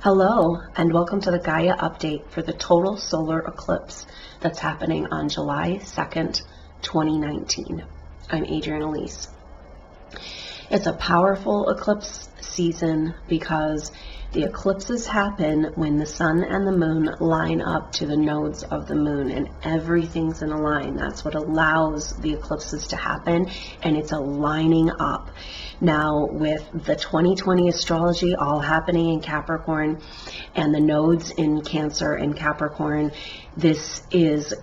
Hello, and welcome to the Gaia update for the total solar eclipse that's happening on July 2nd, 2019. I'm Adrienne Elise. It's a powerful eclipse season because the eclipses happen when the sun and the moon line up to the nodes of the moon, and everything's in a line. That's what allows the eclipses to happen, and it's a lining up. Now, with the 2020 astrology all happening in Capricorn and the nodes in Cancer and Capricorn, this is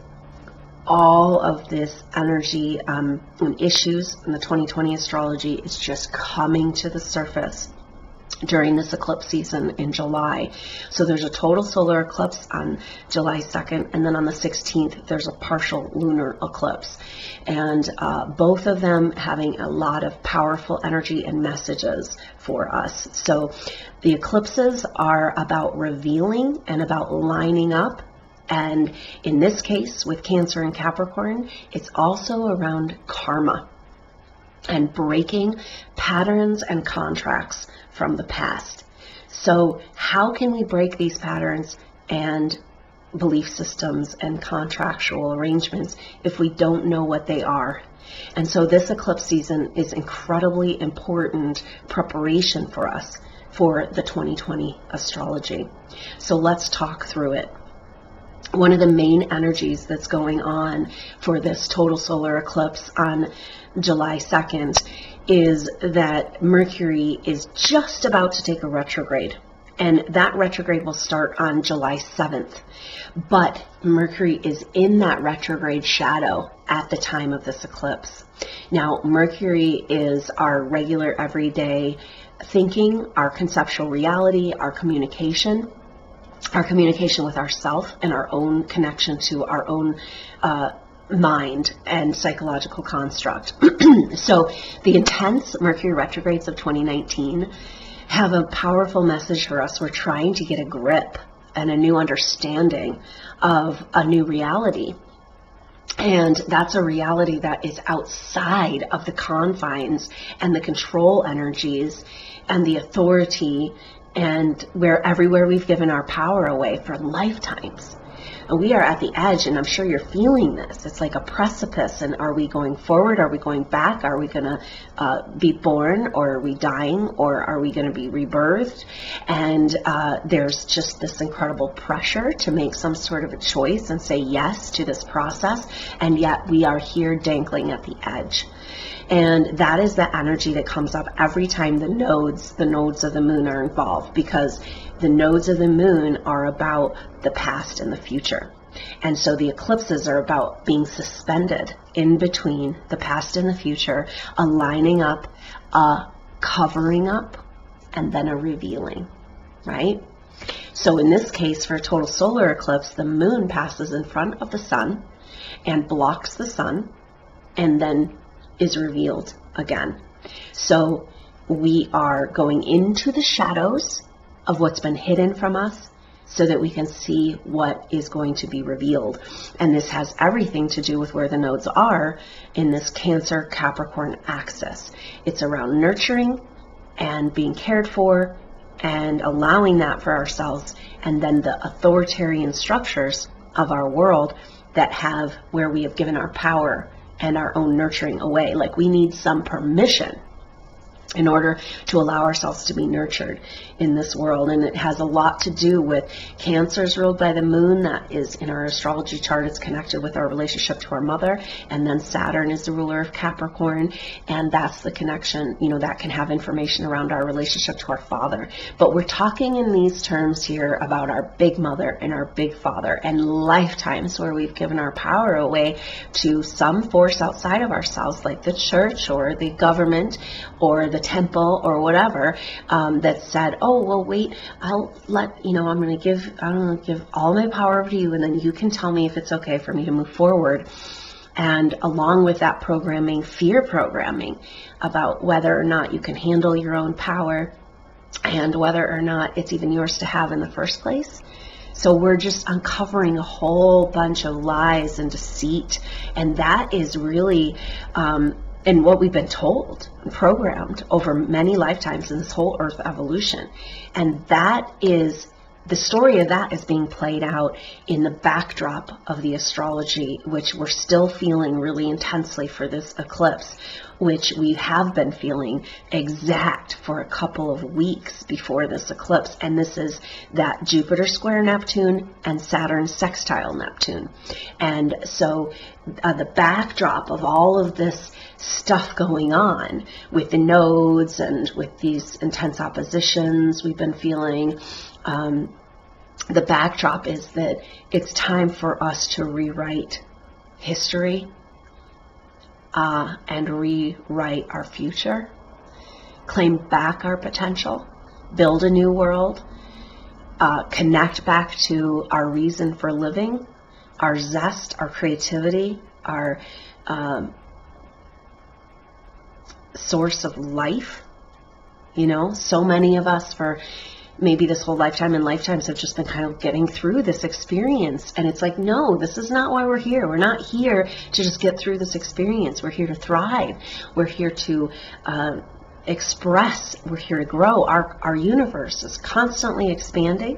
all of this energy and issues in the 2020 astrology is just coming to the surface during this eclipse season in July. So there's a total solar eclipse on July 2nd, and then on the 16th there's a partial lunar eclipse, and both of them having a lot of powerful energy and messages for us. So the eclipses are about revealing and about lining up, and in this case with Cancer and Capricorn, it's also around karma and breaking patterns and contracts from the past. So how can we break these patterns and belief systems and contractual arrangements if we don't know what they are? And so this eclipse season is incredibly important preparation for us for the 2020 astrology. So let's talk through it. One of the main energies that's going on for this total solar eclipse on July 2nd is that Mercury is just about to take a retrograde, and that retrograde will start on July 7th. But Mercury is in that retrograde shadow at the time of this eclipse. Now, Mercury is our regular everyday thinking, our conceptual reality, our communication with ourself, and our own connection to our own mind and psychological construct. So the intense Mercury retrogrades of 2019 have a powerful message for us. We're trying to get a grip and a new understanding of a new reality. And that's a reality that is outside of the confines and the control energies and the authority, and where everywhere we've given our power away for lifetimes. And we are at the edge, and I'm sure you're feeling this. It's like a precipice, and are we going forward? Are we going back? Are we going to be born, or are we dying, or are we going to be rebirthed? And there's just this incredible pressure to make some sort of a choice and say yes to this process, and yet we are here dangling at the edge. And that is the energy that comes up every time the nodes of the moon are involved, because the nodes of the moon are about the past and the future. And so the eclipses are about being suspended in between the past and the future, a lining up, a covering up, and then a revealing, right? So in this case, for a total solar eclipse, the moon passes in front of the sun and blocks the sun, and then is revealed again. So we are going into the shadows of what's been hidden from us so that we can see what is going to be revealed. And this has everything to do with where the nodes are in this Cancer Capricorn axis. It's around nurturing and being cared for and allowing that for ourselves, and then the authoritarian structures of our world that have where we have given our power and our own nurturing away. Like, we need some permission in order to allow ourselves to be nurtured in this world. And it has a lot to do with Cancer's ruled by the moon. That is in our astrology chart. It's connected with our relationship to our mother. And then Saturn is the ruler of Capricorn, and that's the connection, that can have information around our relationship to our father. But we're talking in these terms here about our big mother and our big father, and lifetimes where we've given our power away to some force outside of ourselves, like the church or the government or the temple or whatever, that said, oh, well, wait, I'm going to give all my power over to you, and then you can tell me if it's okay for me to move forward. And along with that programming, fear programming about whether or not you can handle your own power and whether or not it's even yours to have in the first place. So we're just uncovering a whole bunch of lies and deceit, and that is really and what we've been told, programmed over many lifetimes in this whole Earth evolution. And that is, the story of that is being played out in the backdrop of the astrology, which we're still feeling really intensely for this eclipse, which we have been feeling exact for a couple of weeks before this eclipse. And this is that Jupiter square Neptune and Saturn sextile Neptune. And so the backdrop of all of this stuff going on with the nodes and with these intense oppositions we've been feeling, the backdrop is that it's time for us to rewrite history and rewrite our future, claim back our potential, build a new world, connect back to our reason for living, our zest, our creativity, our source of life. You know, so many of us for maybe this whole lifetime and lifetimes have just been kind of getting through this experience. And it's like, no, this is not why we're here. We're not here to just get through this experience. We're here to thrive. We're here to express. We're here to grow. Our universe is constantly expanding.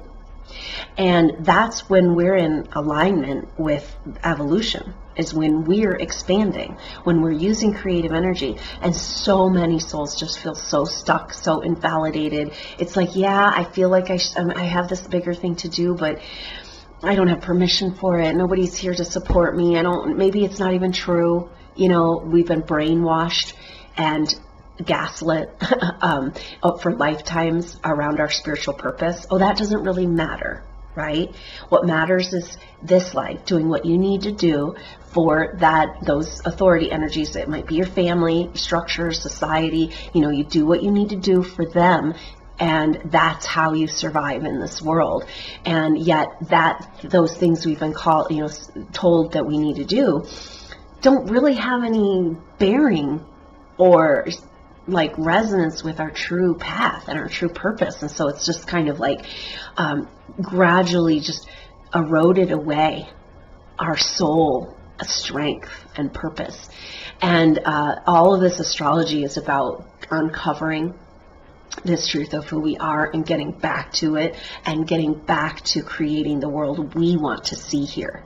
And that's when we're in alignment with evolution, is when we're expanding, when we're using creative energy. And so many souls just feel so stuck, so invalidated. It's like, yeah, I feel like I have this bigger thing to do, but I don't have permission for it. Nobody's here to support me. Maybe it's not even true. You know, we've been brainwashed and gaslit for lifetimes around our spiritual purpose. Oh, that doesn't really matter, right? What matters is this life, doing what you need to do for those authority energies. It might be your family, structure, society. You know, you do what you need to do for them, and that's how you survive in this world. And yet those things we've been told that we need to do don't really have any bearing or like resonance with our true path and our true purpose. And so it's just kind of like gradually just eroded away our soul strength and purpose. And all of this astrology is about uncovering this truth of who we are and getting back to it and getting back to creating the world we want to see here.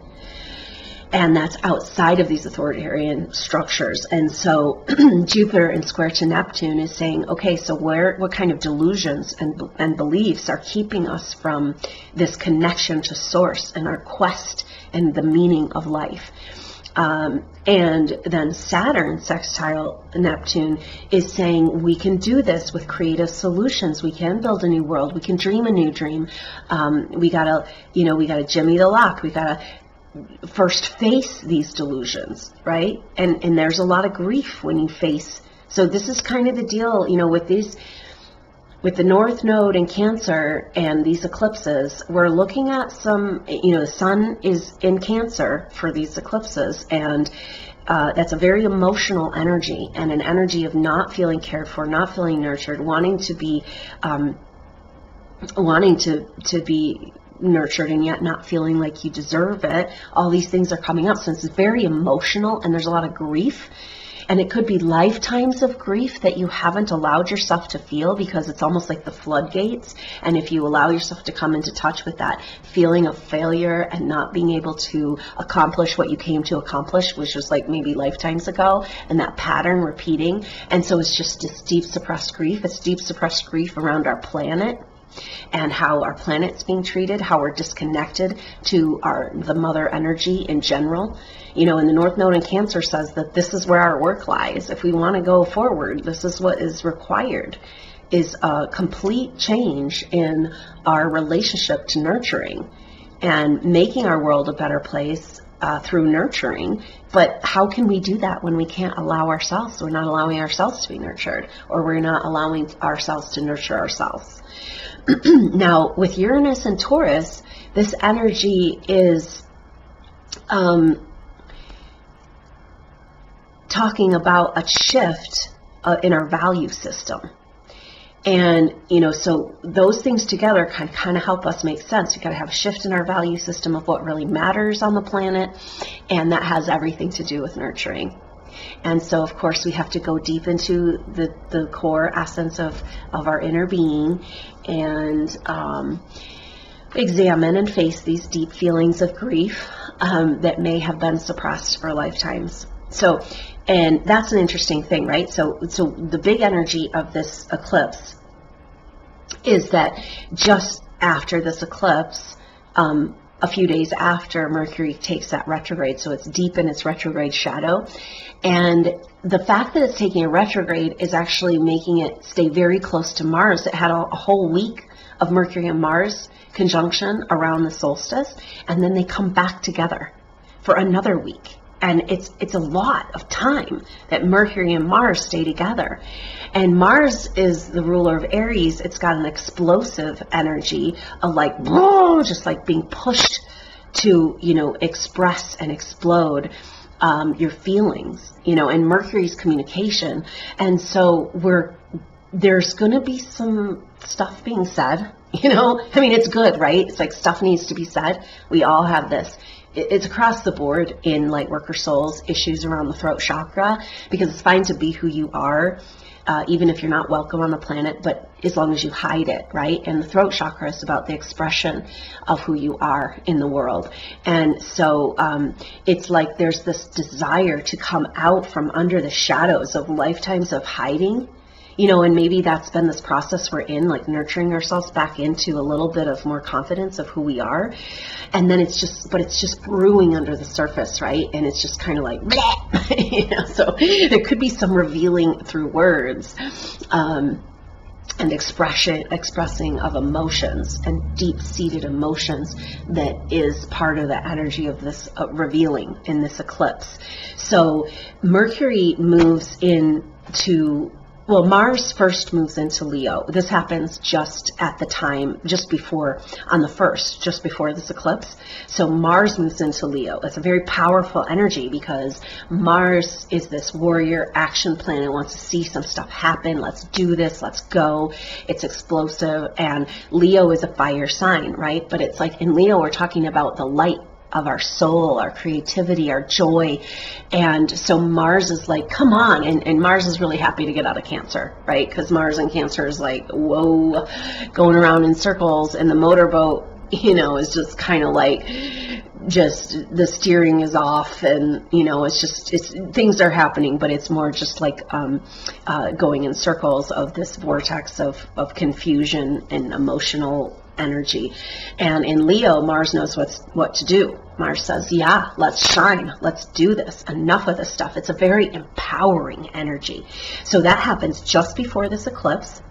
And that's outside of these authoritarian structures. And so Jupiter in square to Neptune is saying, okay, so what kind of delusions and beliefs are keeping us from this connection to source and our quest and the meaning of life? And then Saturn sextile Neptune is saying we can do this with creative solutions. We can build a new world. We can dream a new dream. We gotta jimmy the lock. We gotta first face these delusions, right? And there's a lot of grief when you face. So this is kind of the deal, you know, with the North Node in Cancer and these eclipses. We're looking at some, you know, the sun is in Cancer for these eclipses, and that's a very emotional energy, and an energy of not feeling cared for, not feeling nurtured, wanting to be nurtured and yet not feeling like you deserve it. All these things are coming up. So it's very emotional, and there's a lot of grief. And it could be lifetimes of grief that you haven't allowed yourself to feel, because it's almost like the floodgates. And if you allow yourself to come into touch with that feeling of failure and not being able to accomplish what you came to accomplish, which was like maybe lifetimes ago, and that pattern repeating. And so it's just this deep suppressed grief. It's deep suppressed grief around our planet and how our planet's being treated, how we're disconnected to the mother energy in general. You know, and the North Node in Cancer says that this is where our work lies. If we want to go forward, this is what is required, is a complete change in our relationship to nurturing and making our world a better place through nurturing. But how can we do that when we can't allow ourselves? We're not allowing ourselves to be nurtured, or we're not allowing ourselves to nurture ourselves. Now, with Uranus and Taurus, this energy is talking about a shift in our value system. And, you know, so those things together can kind of help us make sense. We've got to have a shift in our value system of what really matters on the planet, and that has everything to do with nurturing. And so, of course, we have to go deep into the core essence of our inner being and examine and face these deep feelings of grief that may have been suppressed for lifetimes. So, and that's an interesting thing, right? So the big energy of this eclipse is that just after this eclipse, a few days after, Mercury takes that retrograde, so it's deep in its retrograde shadow. And the fact that it's taking a retrograde is actually making it stay very close to Mars. It had a whole week of Mercury and Mars conjunction around the solstice, and then they come back together for another week. And it's a lot of time that Mercury and Mars stay together. And Mars is the ruler of Aries. It's got an explosive energy of like, whoa, just like being pushed to, express and explode your feelings, and Mercury's communication. And so there's going to be some stuff being said, it's good, right? It's like stuff needs to be said. We all have this. It's across the board in light worker souls, issues around the throat chakra, because it's fine to be who you are, even if you're not welcome on the planet, but as long as you hide it, right? And the throat chakra is about the expression of who you are in the world. And so it's like there's this desire to come out from under the shadows of lifetimes of hiding. And maybe that's been this process we're in, like nurturing ourselves back into a little bit of more confidence of who we are. And then it's just brewing under the surface, right? And it's just kind of like, so there could be some revealing through words and expressing of emotions and deep-seated emotions that is part of the energy of this revealing in this eclipse. So Mercury moves Mars first moves into Leo. This happens just before this eclipse. So Mars moves into Leo. It's a very powerful energy because Mars is this warrior action planet, wants to see some stuff happen. Let's do this. Let's go. It's explosive. And Leo is a fire sign, right? But it's like in Leo, we're talking about the light of our soul, our creativity, our joy. And so Mars is like, come on. And Mars is really happy to get out of Cancer, right? Because Mars in Cancer is like, whoa, going around in circles. And the motorboat, is just kind of like, just the steering is off. And, things are happening, but it's more just like going in circles of this vortex of confusion and emotional energy. And in Leo, Mars knows what to do. Mars says, yeah, let's shine. Let's do this. Enough of this stuff. It's a very empowering energy. So that happens just before this eclipse.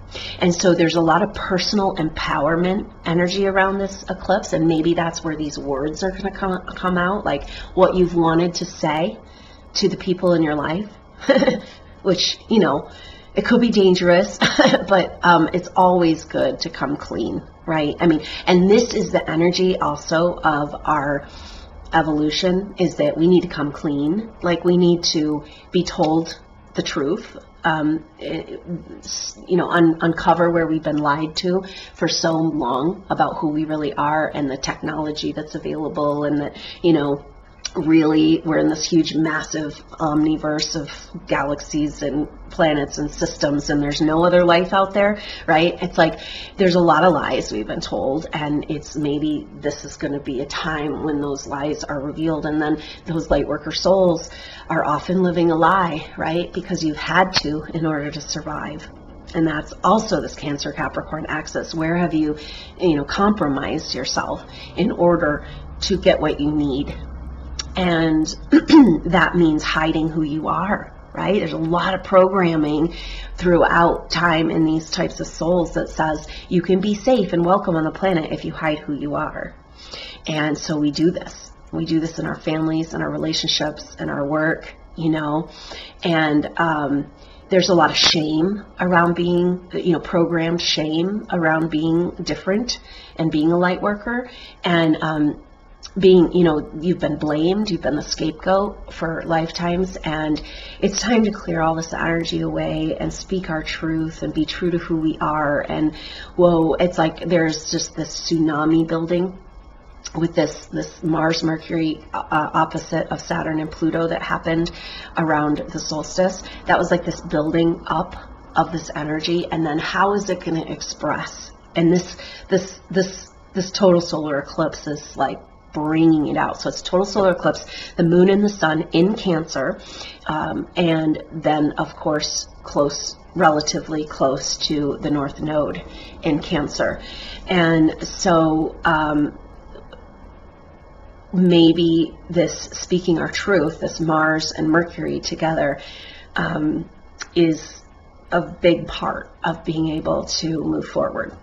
And so there's a lot of personal empowerment energy around this eclipse. And maybe that's where these words are going to come out, like what you've wanted to say to the people in your life, which, it could be dangerous, but it's always good to come clean, right? And this is the energy also of our evolution, is that we need to come clean. Like we need to be told the truth, uncover where we've been lied to for so long about who we really are and the technology that's available, and that, really we're in this huge massive omniverse of galaxies and planets and systems, and there's no other life out there, right? It's like there's a lot of lies we've been told, and it's maybe this is going to be a time when those lies are revealed. And then those light worker souls are often living a lie, right? Because you've had to in order to survive. And that's also this Cancer Capricorn axis. Where have you compromised yourself in order to get what you need? And that means hiding who you are, right? There's a lot of programming throughout time in these types of souls that says you can be safe and welcome on the planet if you hide who you are. And so we do this. We do this in our families, in our relationships, in our work, and there's a lot of shame around being, programmed shame around being different and being a light worker. And being, you've been blamed, you've been the scapegoat for lifetimes, and it's time to clear all this energy away and speak our truth and be true to who we are. And whoa, it's like there's just this tsunami building with this Mars Mercury opposite of Saturn and Pluto that happened around the solstice. That was like this building up of this energy, and then how is it going to express? And this total solar eclipse is like bringing it out. So it's total solar eclipse, the moon and the sun in Cancer, and then of course relatively close to the North Node in Cancer. And so maybe this speaking our truth, this Mars and Mercury together, is a big part of being able to move forward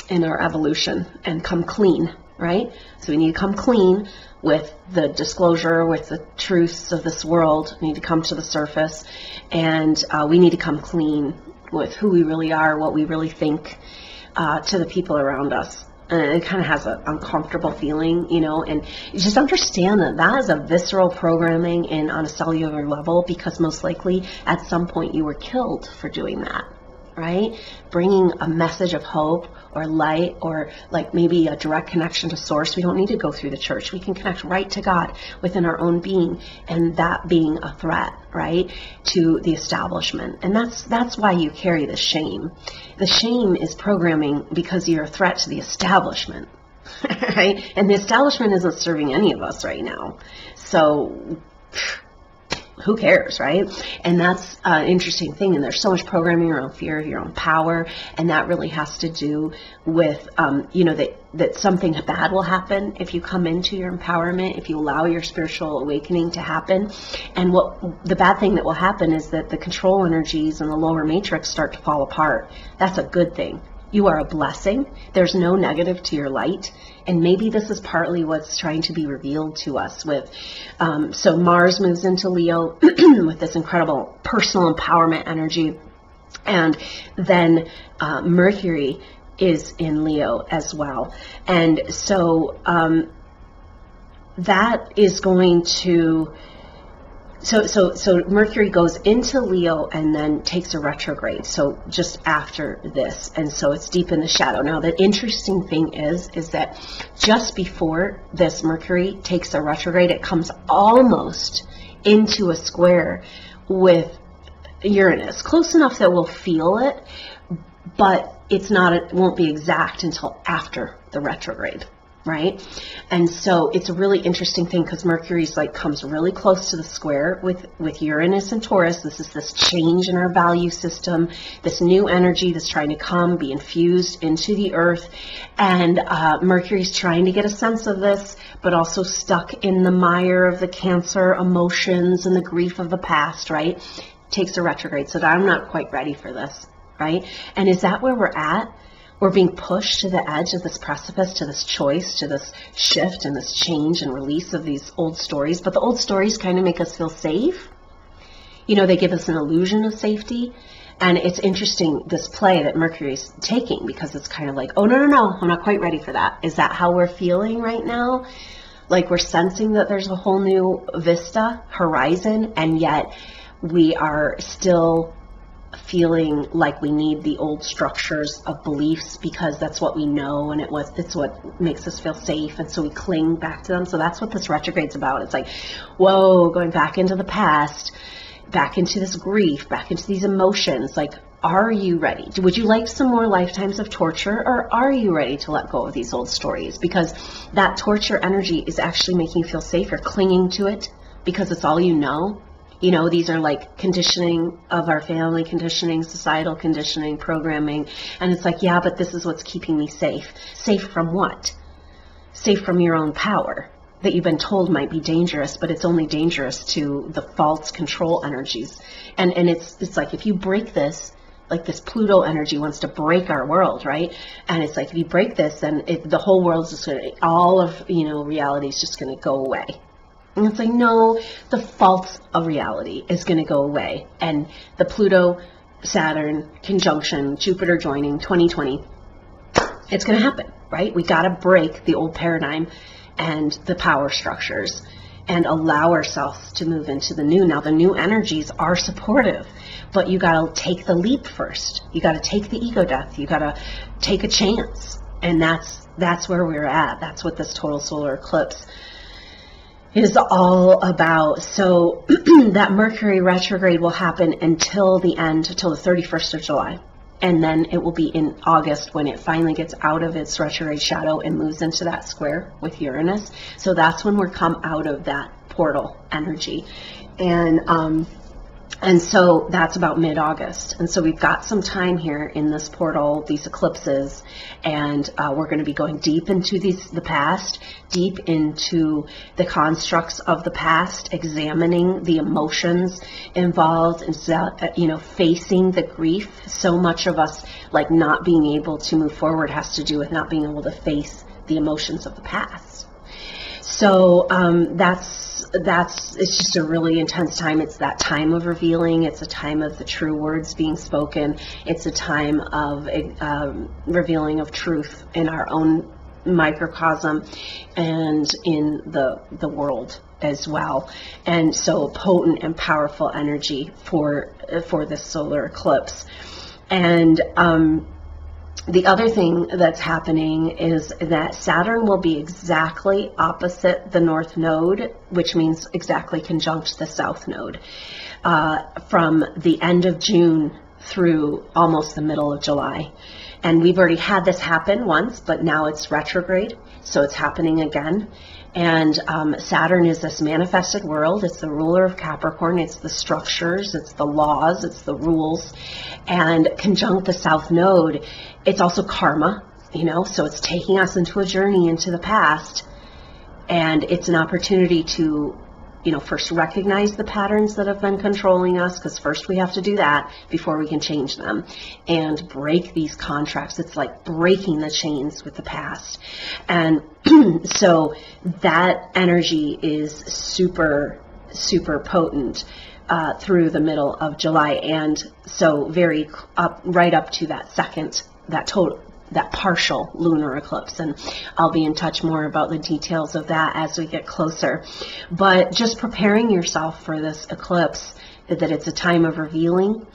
in our evolution and come clean, right? So we need to come clean with the disclosure, with the truths of this world. We need to come to the surface, and we need to come clean with who we really are, what we really think, to the people around us. And it kind of has an uncomfortable feeling, you know, and you just understand that that is a visceral programming and on a cellular level, because most likely at some point you were killed for doing that, right? Bringing a message of hope or light, or like maybe a direct connection to source. We don't need to go through the church. We can connect right to God within our own being, and that being a threat, right, to the establishment. And that's why you carry the shame. The shame is programming because you're a threat to the establishment, right? And the establishment isn't serving any of us right now. So who cares, right? And that's an interesting thing. And there's so much programming around fear of your own power, and that really has to do with, you know, that something bad will happen if you come into your empowerment, if you allow your spiritual awakening to happen. And what the bad thing that will happen is that the control energies and the lower matrix start to fall apart. That's a good thing. You are a blessing. There's no negative to your light. And maybe this is partly what's trying to be revealed to us with, so Mars moves into Leo with this incredible personal empowerment energy. And then Mercury is in Leo as well. And so that is going to, so Mercury goes into Leo and then takes a retrograde, so just after this, and so it's deep in the shadow. Now the interesting thing is that just before this Mercury takes a retrograde, it comes almost into a square with Uranus, close enough that we'll feel it, but it won't be exact until after the retrograde. Right? And so it's a really interesting thing, because Mercury's like comes really close to the square with Uranus and Taurus. This is this change in our value system, this new energy that's trying to come, be infused into the earth. And Mercury's trying to get a sense of this, but also stuck in the mire of the Cancer emotions and the grief of the past, right? Takes a retrograde. So I'm not quite ready for this, right? And is that where we're at? We're being pushed to the edge of this precipice, to this choice, to this shift and this change and release of these old stories. But the old stories kind of make us feel safe. You know, they give us an illusion of safety. And it's interesting, this play that Mercury's taking, because it's kind of like, oh, no, I'm not quite ready for that. Is that how we're feeling right now? Like we're sensing that there's a whole new vista, horizon, and yet we are still feeling like we need the old structures of beliefs because that's what we know, and it's what makes us feel safe, and so we cling back to them. So that's what this retrograde's about. It's like, whoa, going back into the past, back into this grief, back into these emotions. Like, are you ready? Would you like some more lifetimes of torture, or are you ready to let go of these old stories? Because that torture energy is actually making you feel safer, clinging to it because it's all you know. You know, these are like conditioning of our family, conditioning, societal conditioning, programming. And it's like, yeah, but this is what's keeping me safe. Safe from what? Safe from your own power that you've been told might be dangerous, but it's only dangerous to the false control energies. And it's like, if you break this, like this Pluto energy wants to break our world, right? And it's like, if you break this, then the whole world's just going to, all of, you know, reality is just going to go away. And it's like, no, the faults of reality is going to go away. And the Pluto-Saturn conjunction, Jupiter joining 2020, it's going to happen, right? We got to break the old paradigm and the power structures and allow ourselves to move into the new. Now, the new energies are supportive, but you got to take the leap first. You got to take the ego death. You got to take a chance. And that's that's where we're at. That's what this total solar eclipse is all about. So that Mercury retrograde will happen until the 31st of July. And then it will be in August when it finally gets out of its retrograde shadow and moves into that square with Uranus. So that's when we're come out of that portal energy. And so that's about mid-August. And so we've got some time here in this portal, these eclipses, and we're going to be going deep into the past, deep into the constructs of the past, examining the emotions involved, and facing the grief. So much of us, like, not being able to move forward has to do with not being able to face the emotions of the past. So it's just a really intense time. It's that time of revealing. It's a time of the true words being spoken. It's a time of revealing of truth in our own microcosm and in the world as well. And so potent and powerful energy for this solar eclipse. And the other thing that's happening is that Saturn will be exactly opposite the North Node, which means exactly conjunct the South Node, from the end of June through almost the middle of July. And we've already had this happen once, but now it's retrograde, so it's happening again. And Saturn is this manifested world. It's the ruler of Capricorn. It's the structures. It's the laws. It's the rules. And conjunct the South Node, it's also karma, so it's taking us into a journey into the past. And it's an opportunity to, first recognize the patterns that have been controlling us, because first we have to do that before we can change them, and break these contracts. It's like breaking the chains with the past. And so that energy is super, super potent through the middle of July. And so right up to that partial lunar eclipse. And I'll be in touch more about the details of that as we get closer. But just preparing yourself for this eclipse, that it's a time of revealing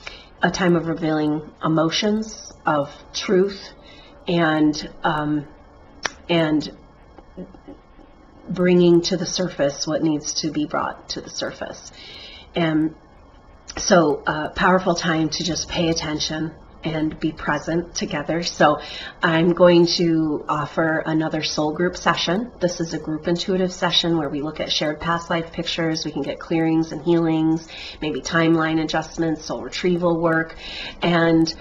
emotions of truth, and bringing to the surface what needs to be brought to the surface. And so powerful time to just pay attention and be present together. So I'm going to offer another soul group session. This is a group intuitive session where we look at shared past life pictures. We can get clearings and healings, maybe timeline adjustments, soul retrieval work, and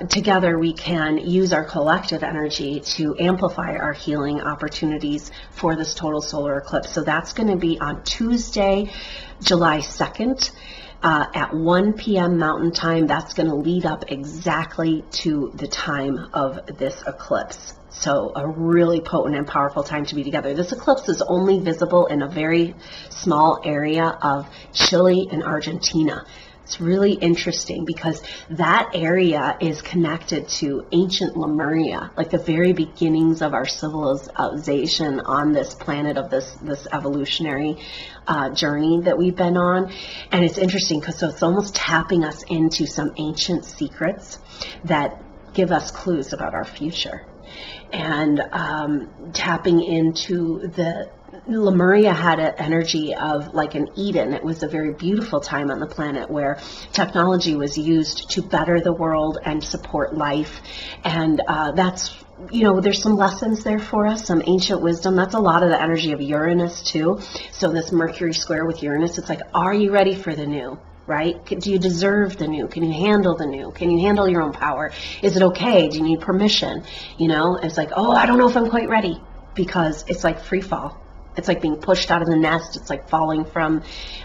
together we can use our collective energy to amplify our healing opportunities for this total solar eclipse. So that's going to be on Tuesday, July 2nd. At 1 p.m. Mountain Time. That's going to lead up exactly to the time of this eclipse. So a really potent and powerful time to be together. This eclipse is only visible in a very small area of Chile and Argentina. It's really interesting because that area is connected to ancient Lemuria, like the very beginnings of our civilization on this planet, of this evolutionary journey that we've been on. And it's interesting because it's almost tapping us into some ancient secrets that give us clues about our future. And tapping into Lemuria had an energy of like an Eden. It was a very beautiful time on the planet where technology was used to better the world and support life. And that's, there's some lessons there for us, some ancient wisdom. That's a lot of the energy of Uranus too. So this Mercury square with Uranus, it's like, are you ready for the new? Right? Do you deserve the new? Can you handle the new? Can you handle your own power? Is it okay? Do you need permission? It's like, oh, I don't know if I'm quite ready, because it's like free fall. It's like being pushed out of the nest. It's like falling from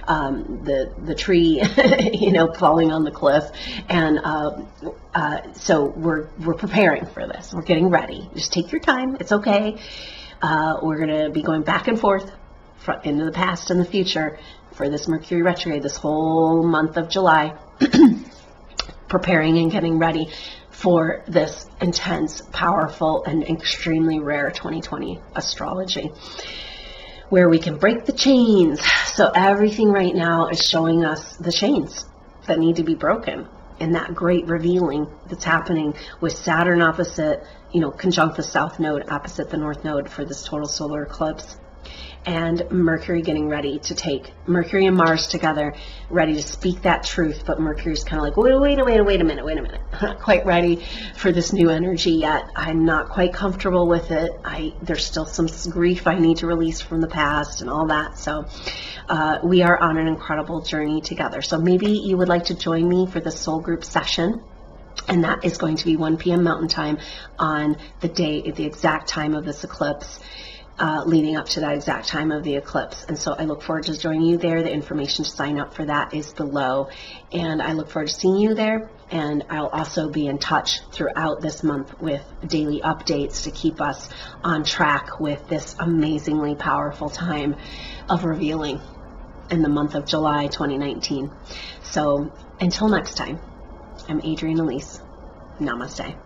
the tree, falling on the cliff. And so we're preparing for this. We're getting ready. Just take your time. It's okay. We're going to be going back and forth into the past and the future for this Mercury retrograde, this whole month of July, preparing and getting ready for this intense, powerful, and extremely rare 2020 astrology, where we can break the chains. So everything right now is showing us the chains that need to be broken, and that great revealing that's happening with Saturn opposite conjunct the south node opposite the north node for this total solar eclipse. And Mercury getting ready to take Mercury and Mars together, ready to speak that truth. But Mercury's kind of like, wait a minute. I'm not quite ready for this new energy yet. I'm not quite comfortable with it. There's still some grief I need to release from the past and all that. So we are on an incredible journey together. So maybe you would like to join me for the soul group session. And that is going to be 1 p.m. Mountain Time on the exact time of this eclipse. Leading up to that exact time of the eclipse. And so I look forward to joining you there. The information to sign up for that is below. And I look forward to seeing you there. And I'll also be in touch throughout this month with daily updates to keep us on track with this amazingly powerful time of revealing in the month of July 2019. So until next time, I'm Adrienne Elise. Namaste.